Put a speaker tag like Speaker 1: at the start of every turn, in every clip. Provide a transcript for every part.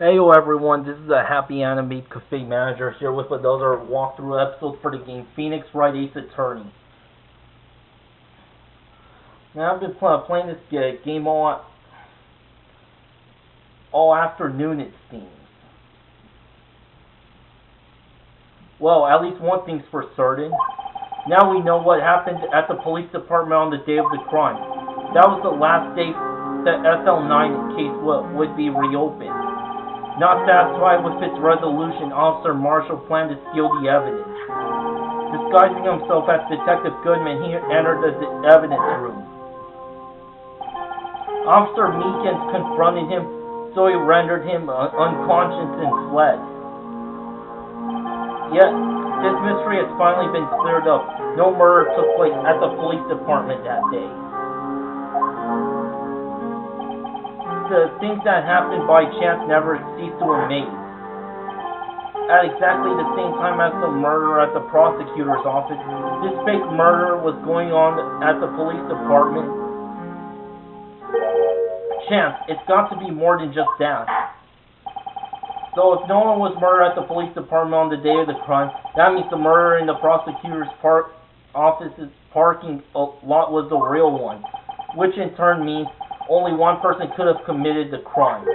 Speaker 1: Heyo everyone, this is a HappyAnimaidCafeManager here with another walkthrough episode for the game Phoenix Wright Ace Attorney. Now I've been playing this game all afternoon, it seems. Well, at least one thing's for certain. Now we know what happened at the police department on the day of the crime. That was the last day the SL9 case would be reopened. Not satisfied with its resolution, Officer Marshall planned to steal the evidence. Disguising himself as Detective Goodman, he entered the evidence room. Officer Meekins confronted him, so he rendered him unconscious and fled. Yet, this mystery has finally been cleared up. No murder took place at the police department that day. The things that happened by chance never cease to amaze. At exactly the same time as the murder at the prosecutor's office, this fake murder was going on at the police department. Chance, it's got to be more than just that. So if no one was murdered at the police department on the day of the crime, that means the murder in the prosecutor's office's parking lot was the real one, which in turn means only one person could have committed the crime.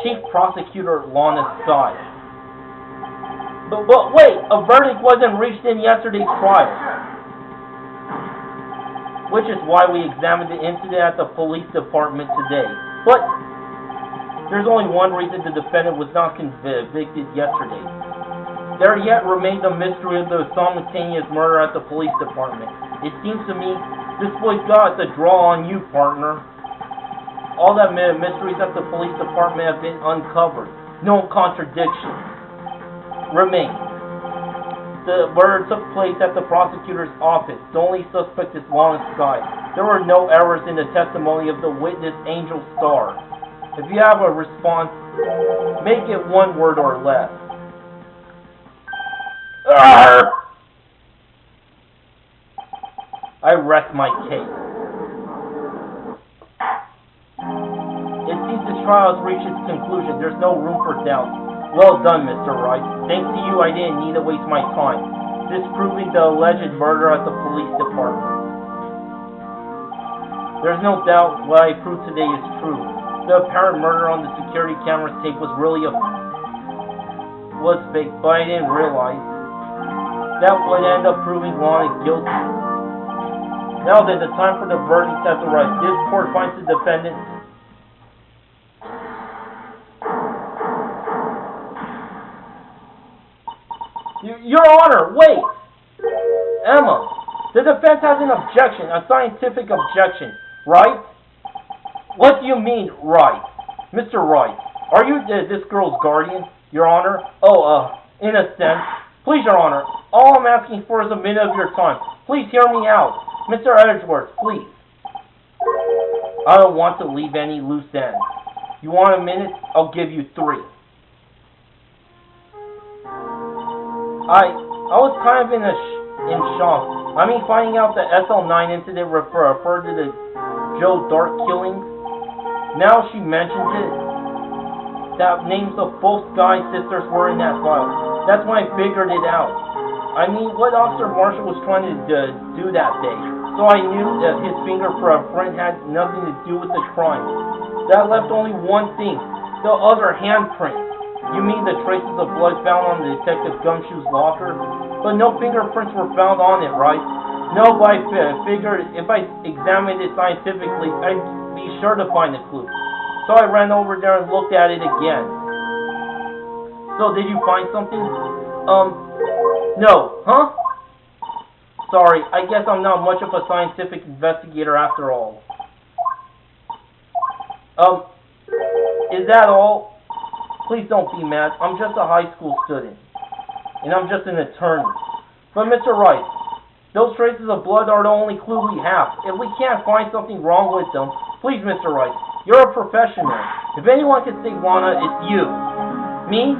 Speaker 1: Chief Prosecutor Lana sighed. But wait, a verdict wasn't reached in yesterday's trial. Which is why we examined the incident at the police department today. But there's only one reason the defendant was not convicted yesterday. There yet remains the mystery of the simultaneous murder at the police department. It seems to me this boy's got the draw on you, partner. All that mysteries at the police department have been uncovered. No contradictions remain. The murder took place at the prosecutor's office. The only suspect is Lana's side. There were no errors in the testimony of the witness, Angel Starr. If you have a response, make it one word or less. Arrgh! I rest my case. It seems the trial has reached its conclusion. There's no room for doubt. Well done, Mr. Wright. Thanks to you, I didn't need to waste my time disproving the alleged murder at the police department. There's no doubt what I proved today is true. The apparent murder on the security camera tape was fake, but I didn't realize that would end up proving Lana guilty. Now then, the time for the verdict has arrived. This court finds the defendant Your Honor, wait! Emma, the defense has an objection, a scientific objection, right? What do you mean, right? Mr. Wright, are you this girl's guardian, Your Honor? In a sense. Please, Your Honor, all I'm asking for is a minute of your time. Please hear me out. Mr. Edgeworth, please. I don't want to leave any loose ends. You want a minute? I'll give you 3. I was kind of in shock. I mean, finding out the SL9 incident referred to the Joe Dark killings. Now she mentions it. That names of both Guy's sisters were in that file. That's when I figured it out. I mean, what Officer Marshall was trying to do that day. So I knew that his finger for a friend had nothing to do with the crime. That left only one thing. The other handprint. You mean the traces of blood found on the Detective Gumshoe's locker? But no fingerprints were found on it, right? No, but I figured if I examined it scientifically, I'd be sure to find the clue. So I ran over there and looked at it again. So did you find something? No. Huh? Sorry, I guess I'm not much of a scientific investigator after all. Is that all? Please don't be mad. I'm just a high school student. And I'm just an attorney. But Mr. Wright, those traces of blood are the only clue we have. If we can't find something wrong with them, please, Mr. Wright, you're a professional. If anyone can save Lana, it's you. Me?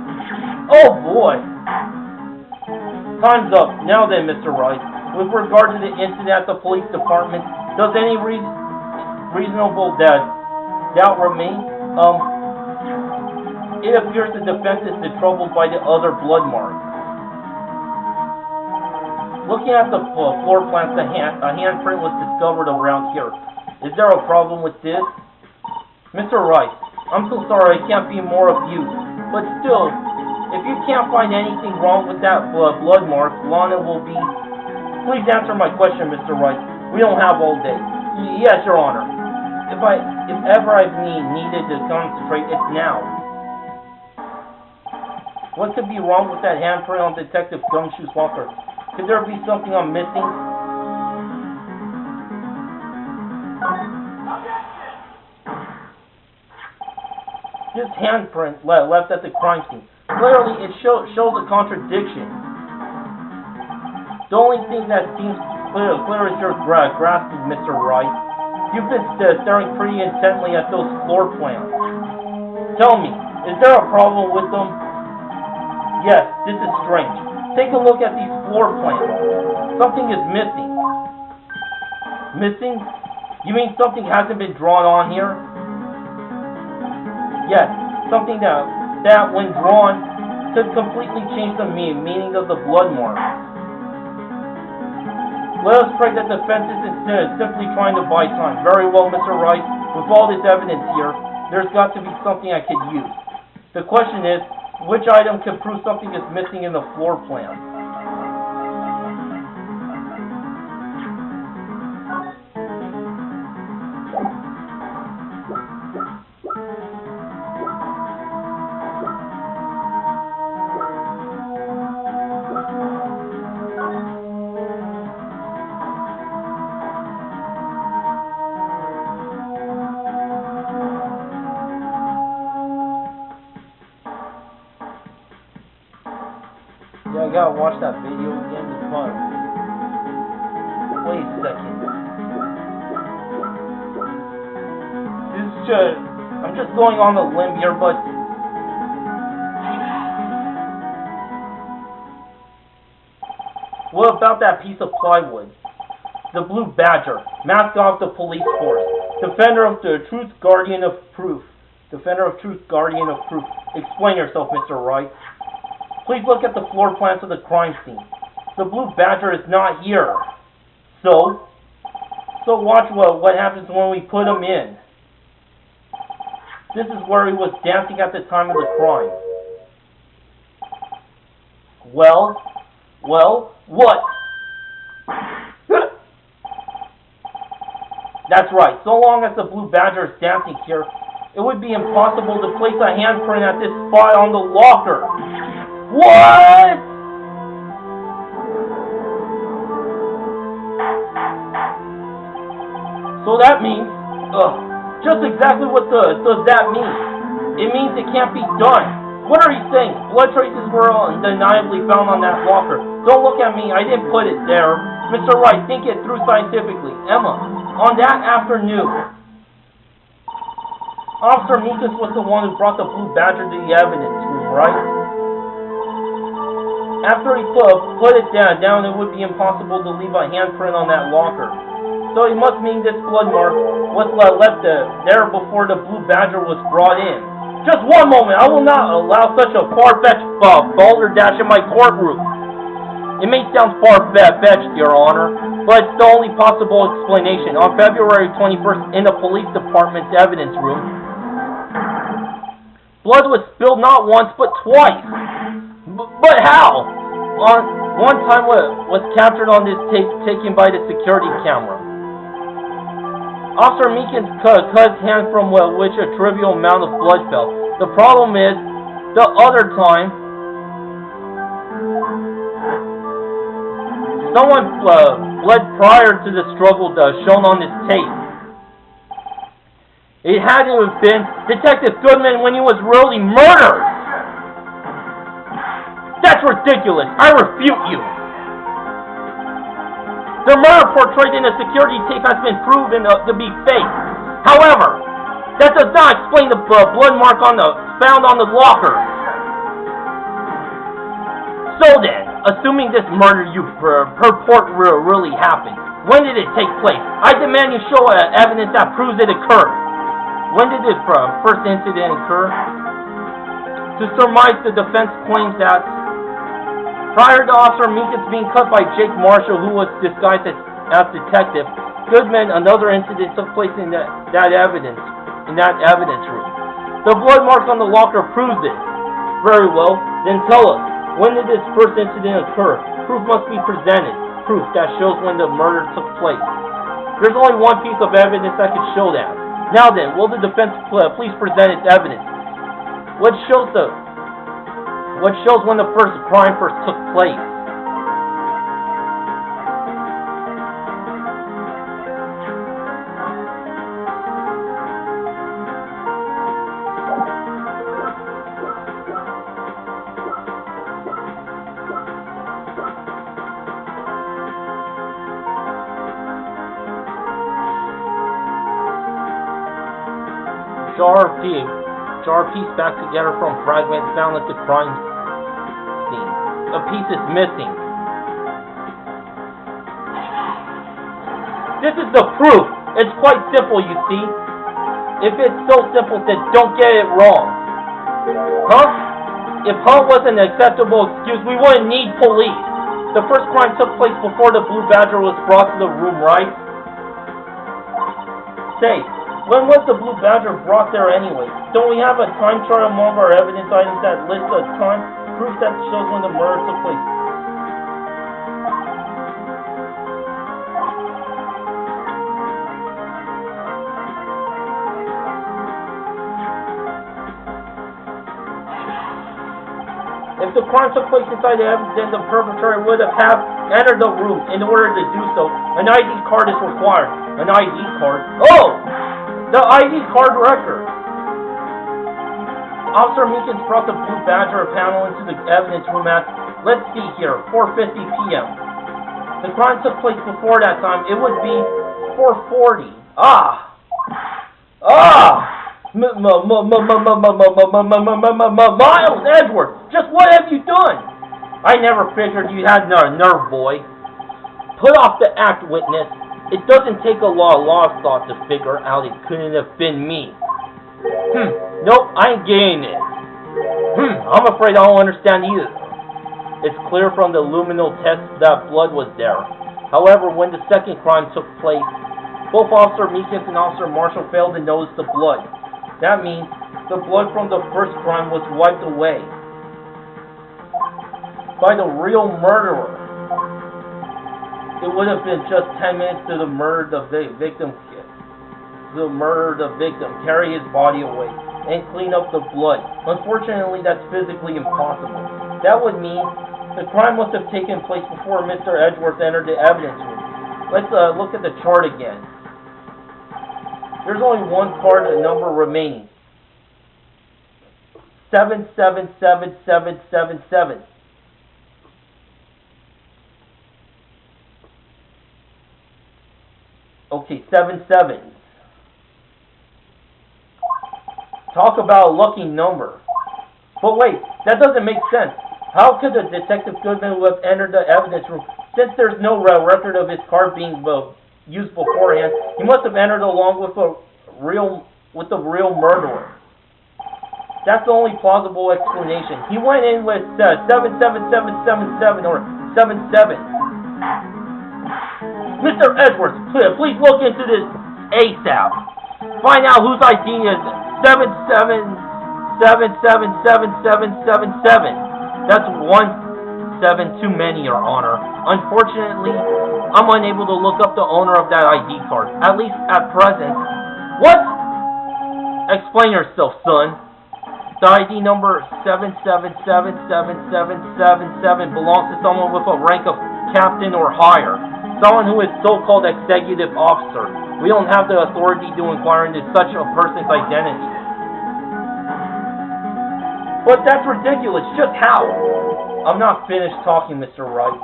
Speaker 1: Oh boy. Time's up. Now then, Mr. Wright, with regard to the incident at the police department, does any reasonable doubt remain? It appears the defense is troubled by the other blood marks. Looking at the floor plans, a handprint was discovered around here. Is there a problem with this? Mr. Wright, I'm so sorry I can't be more of use, but still, if you can't find anything wrong with that blood mark, Lana will be... Please answer my question, Mr. Wright. We don't have all day. Yes, Your Honor. If ever I've needed to concentrate, it's now. What could be wrong with that handprint on Detective Gumshoe's locker? Could there be something I'm missing? This handprint left at the crime scene. Clearly, it shows a contradiction. The only thing that seems clear is your grasping, Mr. Wright. You've been staring pretty intently at those floor plans. Tell me, is there a problem with them? Yes, this is strange. Take a look at these floor plans. Something is missing. Missing? You mean something hasn't been drawn on here? Yes, something that when drawn, could completely change the meaning of the blood mark. Let us pray that the defense isn't simply trying to buy time. Very well, Mr. Wright. With all this evidence here, there's got to be something I could use. The question is, which item can prove something is missing in the floor plan? Yeah, I gotta watch that video again to fun. Wait a second. I'm just going on a limb here, but... What about that piece of plywood? The Blue Badger, mascot of the police force. Defender of the truth, guardian of proof. Defender of truth, guardian of proof. Explain yourself, Mr. Wright. Please look at the floor plans of the crime scene. The Blue Badger is not here. So watch what happens when we put him in. This is where he was dancing at the time of the crime. Well, what? That's right. So long as the Blue Badger is dancing here, it would be impossible to place a handprint at this spot on the locker. What? So that means, just exactly what does that mean? It means it can't be done. What are you saying? Blood traces were undeniably found on that locker. Don't look at me, I didn't put it there. Mr. Wright, think it through scientifically. Emma, on that afternoon, Officer Meekus was the one who brought the Blue Badger to the evidence room, right? After he put it down, it would be impossible to leave a handprint on that locker. So he must mean this blood mark was left there before the Blue Badger was brought in. Just one moment, I will not allow such a far-fetched balderdash in my courtroom. It may sound far-fetched, Your Honor, but it's the only possible explanation. On February 21st, in the police department's evidence room, blood was spilled not once, but twice. But how? One time was captured on this tape taken by the security camera. Officer Meekins cut his hand from which a trivial amount of blood fell. The problem is, the other time, someone bled prior to the struggle shown on this tape. It had to have been Detective Goodman when he was really murdered. That's ridiculous. I refute you. The murder portrayed in the security tape has been proven to be fake. However, that does not explain the blood mark found on the locker. So then, assuming this murder you purport really happened, when did it take place? I demand you show evidence that proves it occurred. When did the first incident occur? To surmise, the defense claims that prior to Officer Meekins being cut by Jake Marshall, who was disguised as detective, Goodman, another incident took place in that evidence room. The blood mark on the locker proves it. Very well, then tell us, when did this first incident occur? Proof must be presented. Proof that shows when the murder took place. There's only one piece of evidence that could show that. Now then, will the defense please present its evidence? What shows when the crime first took place? Jar piece back together from fragments found at the crime scene. A piece is missing. This is the proof. It's quite simple, you see. If it's so simple, then don't get it wrong. Huh? If was an acceptable excuse, we wouldn't need police. The first crime took place before the Blue Badger was brought to the room, right? Say, when was the Blue Badger brought there anyway? Don't we have a time chart among our evidence items that lists a time? Proof that shows when the murder took place. If the crime took place inside the evidence, then the perpetrator would have entered the room. In order to do so, an ID card is required. An ID card? Oh! The ID card record. Officer Meekins brought the Blue Badger panel into the evidence room at, let's see here, 4:50 p.m. The crime took place before that time. It would be 4:40. Miles Edgeworth, just what have you done? I never figured you had no nerve, boy. Put off the act, witness. It doesn't take a lot of thought to figure out it couldn't have been me. Nope, I ain't getting it. I'm afraid I don't understand either. It's clear from the luminal test that blood was there. However, when the second crime took place, both Officer Meekins and Officer Marshall failed to notice the blood. That means the blood from the first crime was wiped away by the real murderer. It would have been just 10 minutes to the murder the victim, carry his body away, and clean up the blood. Unfortunately, that's physically impossible. That would mean the crime must have taken place before Mr. Edgeworth entered the evidence room. Let's look at the chart again. There's only one card number remaining. 777777. Okay, 7 sevens. Talk about a lucky number. But wait, that doesn't make sense. How could the Detective Goodman have entered the evidence room? Since there's no record of his card being used beforehand, he must have entered along with the real murderer. That's the only plausible explanation. He went in with 77777 or 77. Mr. Edgeworth, please look into this ASAP. Find out whose ID is 77777777. That's 17 too many, Your Honor. Unfortunately, I'm unable to look up the owner of that ID card, at least at present. What? Explain yourself, son. The ID number 777777 belongs to someone with a rank of captain or higher. Someone who is so-called executive officer. We don't have the authority to inquire into such a person's identity. But that's ridiculous. Just how? I'm not finished talking, Mr. Wright.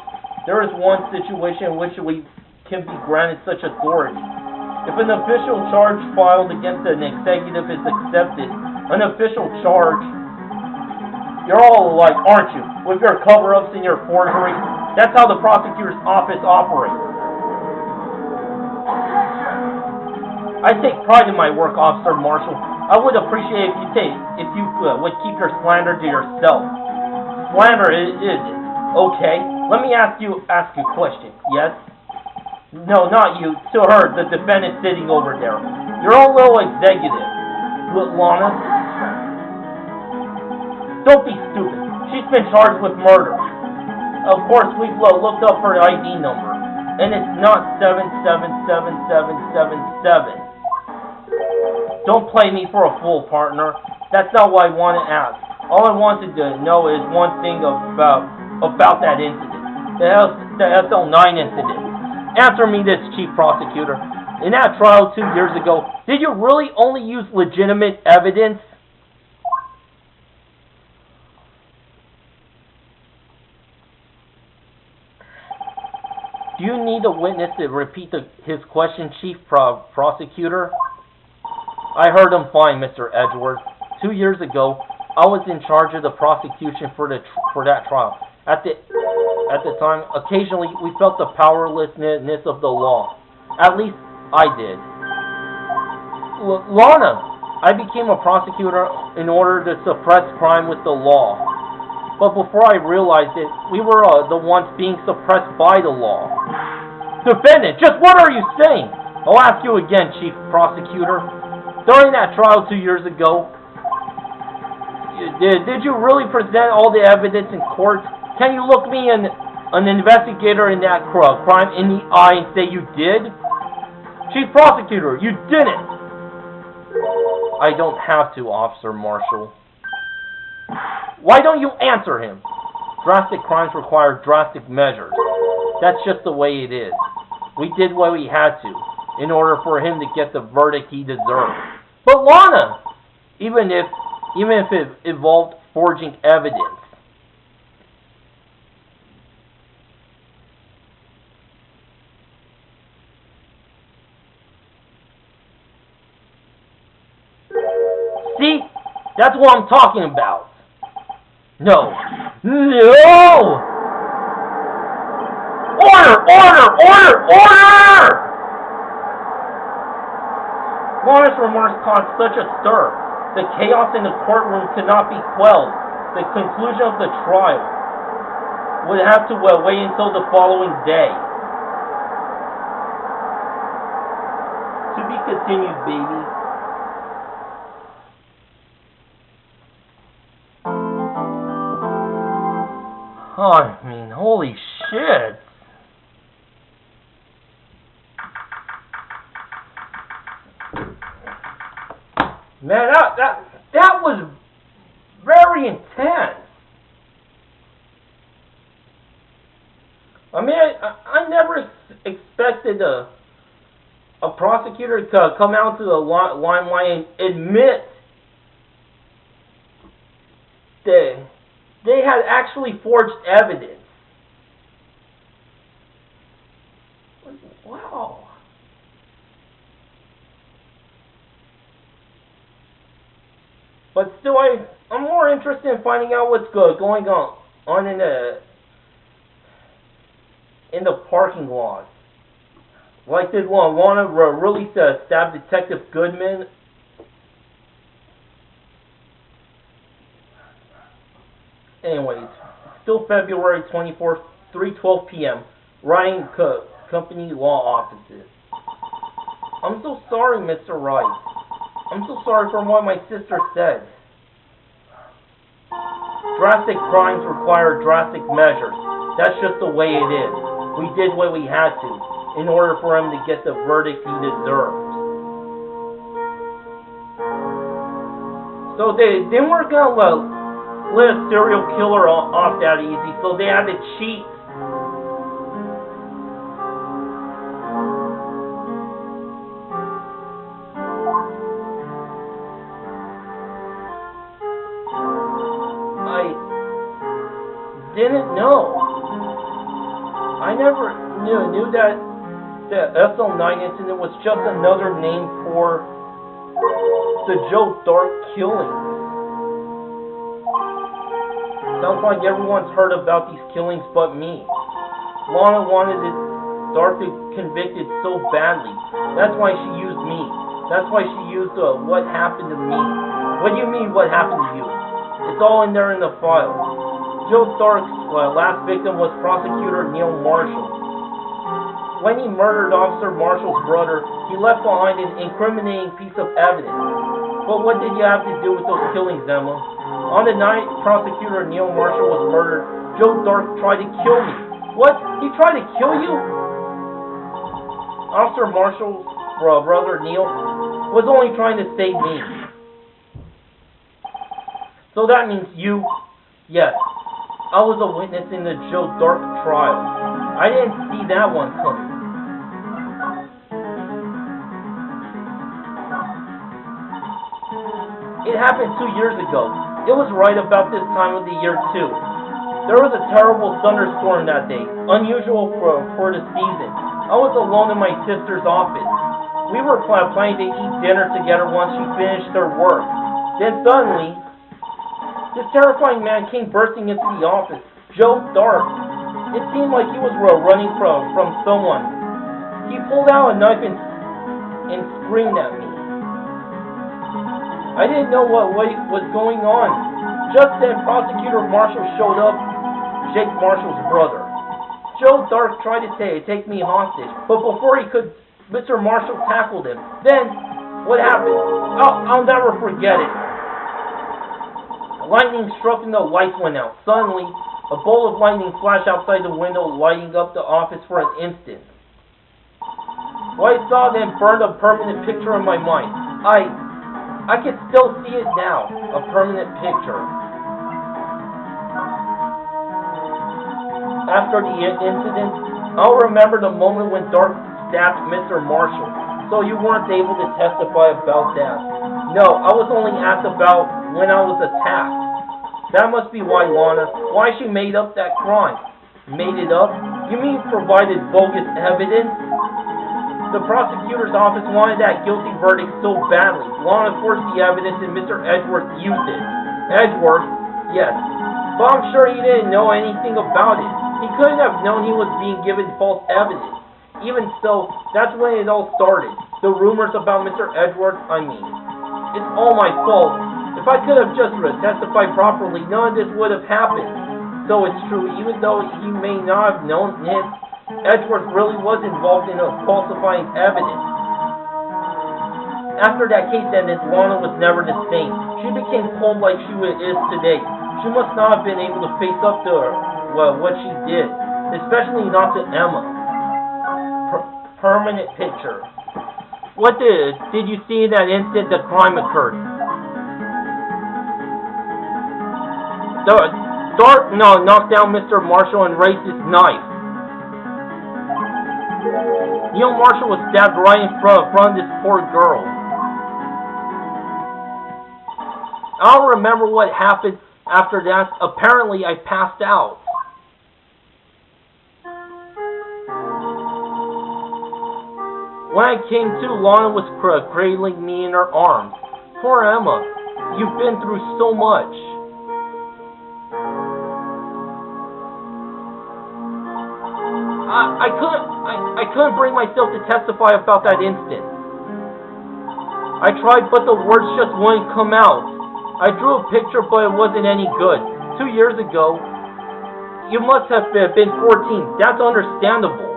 Speaker 1: There is one situation in which we can be granted such authority. If an official charge filed against an executive is accepted, an official charge, you're all alike, aren't you? With your cover-ups and your forgery. That's how the prosecutor's office operates. I take pride in my work, Officer Marshall. I would appreciate if you would keep your slander to yourself. Slander is it? Okay. Let me ask you a question. Yes? No, not you. To her, the defendant sitting over there. Your own little executive. Lana? Don't be stupid. She's been charged with murder. Of course, we've looked up her ID number. And it's not 777777. Don't play me for a fool, partner. That's not what I want to ask. All I wanted to know is one thing about that incident. The SL9 incident. Answer me this, Chief Prosecutor. In that trial 2 years ago, did you really only use legitimate evidence? Do you need a witness to repeat his question, Chief Prosecutor? I heard him fine, Mr. Edgeworth. 2 years ago, I was in charge of the prosecution for that trial. At the time, occasionally we felt the powerlessness of the law. At least I did. Lana, I became a prosecutor in order to suppress crime with the law. But before I realized it, we were the ones being suppressed by the law. Defendant, just what are you saying? I'll ask you again, Chief Prosecutor. During that trial 2 years ago, did you really present all the evidence in court? Can you look me, an investigator in that crime, in the eye and say you did? Chief Prosecutor, you didn't! I don't have to, Officer Marshall. Why don't you answer him? Drastic crimes require drastic measures. That's just the way it is. We did what we had to, in order for him to get the verdict he deserved. But Lana! Even if it involved forging evidence. See? That's what I'm talking about. No. No! Order! Order! Order! Order! Lana's remarks caused such a stir. The chaos in the courtroom could not be quelled. The conclusion of the trial would have to wait until the following day. To be continued, baby. I mean, holy shit. Man, that was very intense. I mean, I never expected a prosecutor to come out to the limelight and admit that they had actually forged evidence. Wow. But still, I'm more interested in finding out what's going on in the parking lot. Like, did Lana really stab Detective Goodman? Anyways, still February 24th, 3:12 p.m. Wright Company Law Offices. I'm so sorry, Mr. Wright. I'm so sorry for what my sister said. Drastic crimes require drastic measures. That's just the way it is. We did what we had to, in order for him to get the verdict he deserved. So they weren't going to let a serial killer off that easy, so they had to cheat. I didn't know. I never knew that the SL9 incident was just another name for the Joe Dark killing. Sounds like everyone's heard about these killings but me. Lana wanted Dark convicted so badly. That's why she used me. That's why she used what happened to me. What do you mean, what happened to you? It's all in there in the file. Joe Stark's last victim was prosecutor Neil Marshall. When he murdered Officer Marshall's brother, he left behind an incriminating piece of evidence. But what did you have to do with those killings, Emma? On the night prosecutor Neil Marshall was murdered, Joe Stark tried to kill me. What? He tried to kill you? Officer Marshall's brother Neil was only trying to save me. So that means you? Yes. I was a witness in the Joe Stark trial. I didn't see that one coming. It happened 2 years ago. It was right about this time of the year, too. There was a terrible thunderstorm that day, unusual for the season. I was alone in my sister's office. We were planning to eat dinner together once she finished her work. Then suddenly, this terrifying man came bursting into the office. Joe Stark. It seemed like he was running from someone. He pulled out a knife and screamed at me. I didn't know what was going on. Just then, Prosecutor Marshall showed up, Jake Marshall's brother. Joe Stark tried to take me hostage, but before he could, Mr. Marshall tackled him. Then, what happened? I'll never forget it. Lightning struck and the lights went out. Suddenly, a bolt of lightning flashed outside the window, lighting up the office for an instant. What I saw then burned a permanent picture in my mind. I can still see it now, a permanent picture. After the incident, I'll remember the moment when Dark stabbed Mr. Marshall, so you weren't able to testify about that. No, I was only asked about when I was attacked. That must be why she made up that crime. Made it up? You mean provided bogus evidence? The prosecutor's office wanted that guilty verdict so badly. Lana forced the evidence and Mr. Edgeworth used it. Edgeworth? Yes. But I'm sure he didn't know anything about it. He couldn't have known he was being given false evidence. Even so, that's when it all started. The rumors about Mr. Edgeworth, I mean. It's all my fault. If I could have just testified properly, none of this would have happened. So it's true, even though he may not have known it, Edgeworth really was involved in falsifying evidence. After that case ended, Lana was never the same. She became cold like she is today. She must not have been able to face up to what she did, especially not to Emma. Permanent picture. What did you see in that instant the crime occurred? Dark knocked down Mr. Marshall and raised his knife. Neil Marshall was stabbed right in front of this poor girl. I don't remember what happened after that. Apparently, I passed out. When I came to, Lana was cradling me in her arms. Poor Emma, you've been through so much. I couldn't bring myself to testify about that incident. I tried, but the words just wouldn't come out. I drew a picture, but it wasn't any good. 2 years ago, you must have been 14. That's understandable.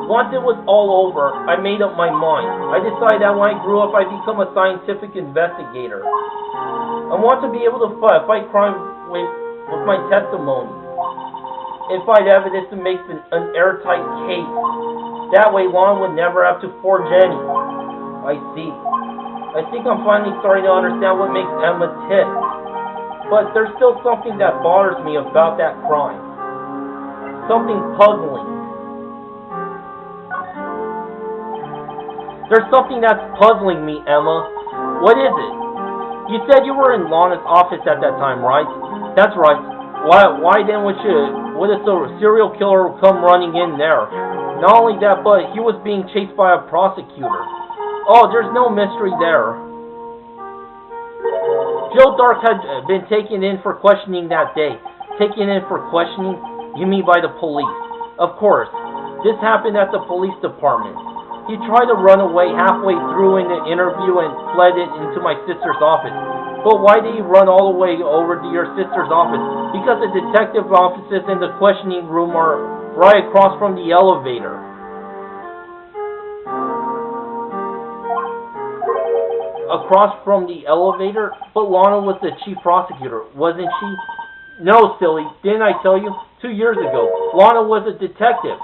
Speaker 1: Once it was all over, I made up my mind. I decided that when I grew up, I'd become a scientific investigator. I want to be able to fight crime with my testimony and find evidence to make an airtight case. That way, Lon would never have to forge any. I see. I think I'm finally starting to understand what makes Emma tick. But there's still something that bothers me about that crime. Something puzzling. There's something that's puzzling me, Emma. What is it? You said you were in Lana's office at that time, right? That's right. Why then would a serial killer come running in there? Not only that, but he was being chased by a prosecutor. Oh, there's no mystery there. Joe Dark had been taken in for questioning that day. Taken in for questioning? You mean by the police? Of course. This happened at the police department. He tried to run away halfway through in the interview and fled into my sister's office. But why did he run all the way over to your sister's office? Because the detective offices and the questioning room are right across from the elevator. Across from the elevator? But Lana was the chief prosecutor, wasn't she? No, silly. Didn't I tell you? 2 years ago, Lana was a detective.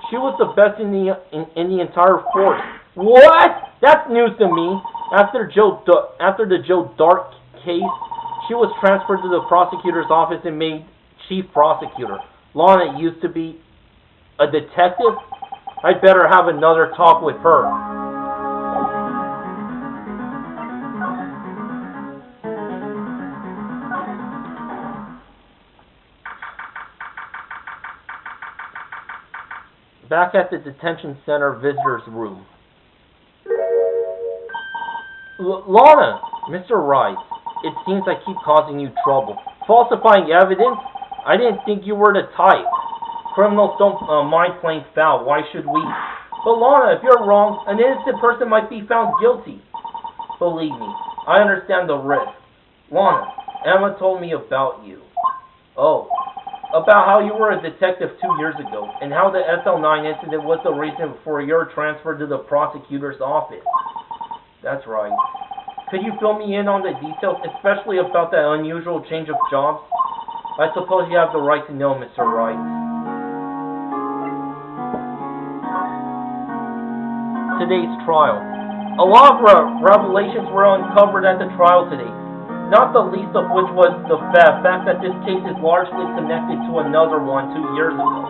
Speaker 1: She was the best in the entire force. What? That's news to me. After the Joe Dark case, she was transferred to the prosecutor's office and made chief prosecutor. Lana used to be a detective? I'd better have another talk with her. Back at the detention center visitor's room. Lana, Mr. Wright, it seems I keep causing you trouble. Falsifying evidence? I didn't think you were the type. Criminals don't mind playing foul. Why should we? But Lana, if you're wrong, an innocent person might be found guilty. Believe me, I understand the risk. Lana, Emma told me about you. Oh. About how you were a detective 2 years ago, and how the SL9 incident was the reason for your transfer to the prosecutor's office. That's right. Could you fill me in on the details, especially about that unusual change of jobs? I suppose you have the right to know, Mr. Wright. Today's trial. A lot of revelations were uncovered at the trial today. Not the least of which was the fact that this case is largely connected to another one 2 years ago.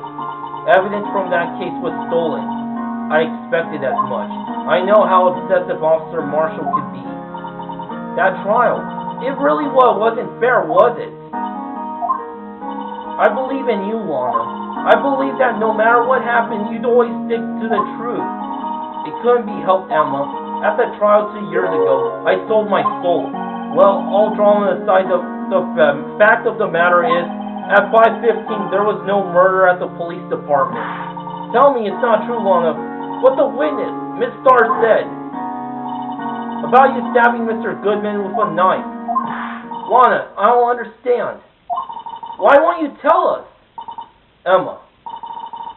Speaker 1: Evidence from that case was stolen. I expected as much. I know how obsessive Officer Marshall could be. That trial, it really wasn't fair, was it? I believe in you, Lana. I believe that no matter what happened, you'd always stick to the truth. It couldn't be helped, Emma. At the trial 2 years ago, I sold my soul. Well, all drama aside, the fact of the matter is, at 5:15, there was no murder at the police department. Tell me it's not true, Lana. What the witness, Miss Starr, said about you stabbing Mr. Goodman with a knife. Lana, I don't understand. Why won't you tell us? Emma,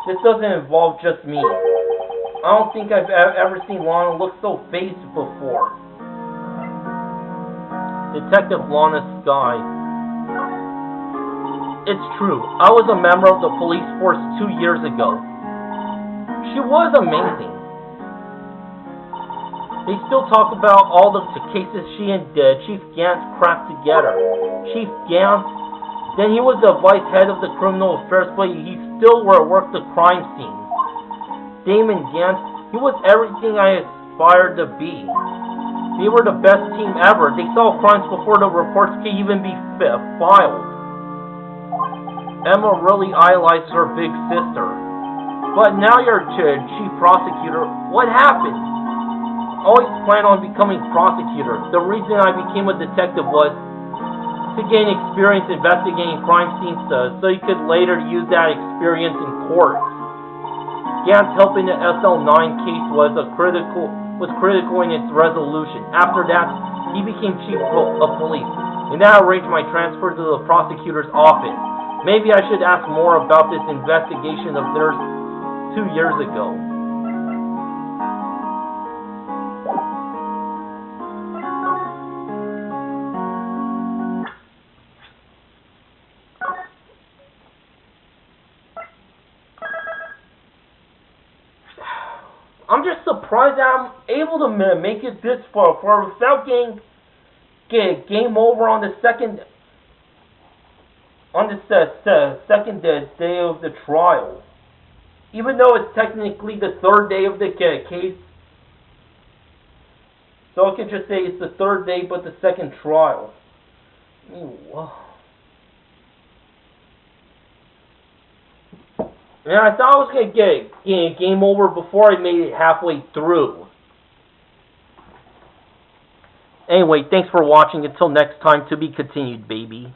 Speaker 1: this doesn't involve just me. I don't think I've ever seen Lana look so fazed before. Detective Lana Sky. It's true. I was a member of the police force 2 years ago. She was amazing. They still talk about all the cases she and Chief Gantz cracked together. Chief Gantz? Then he was the vice head of the criminal affairs, but he still worked the crime scene. Damon Gantz, he was everything I aspired to be. They were the best team ever. They solved crimes before the reports could even be filed. Emma really idolized her big sister. But now you're chief prosecutor. What happened? I always planned on becoming prosecutor. The reason I became a detective was to gain experience investigating crime scenes so you could later use that experience in court. Gantz helping the SL9 case was critical in its resolution. After that, he became chief of police, and that arranged my transfer to the prosecutor's office. Maybe I should ask more about this investigation of theirs 2 years ago. I'm just surprised that I'm able to make it this far without getting game over on the second day of the trial. Even though it's technically the third day of the case, so I could just say it's the third day, but the second trial. I mean, wow. Man, I thought I was going to get game over before I made it halfway through. Anyway, thanks for watching. Until next time, to be continued, baby.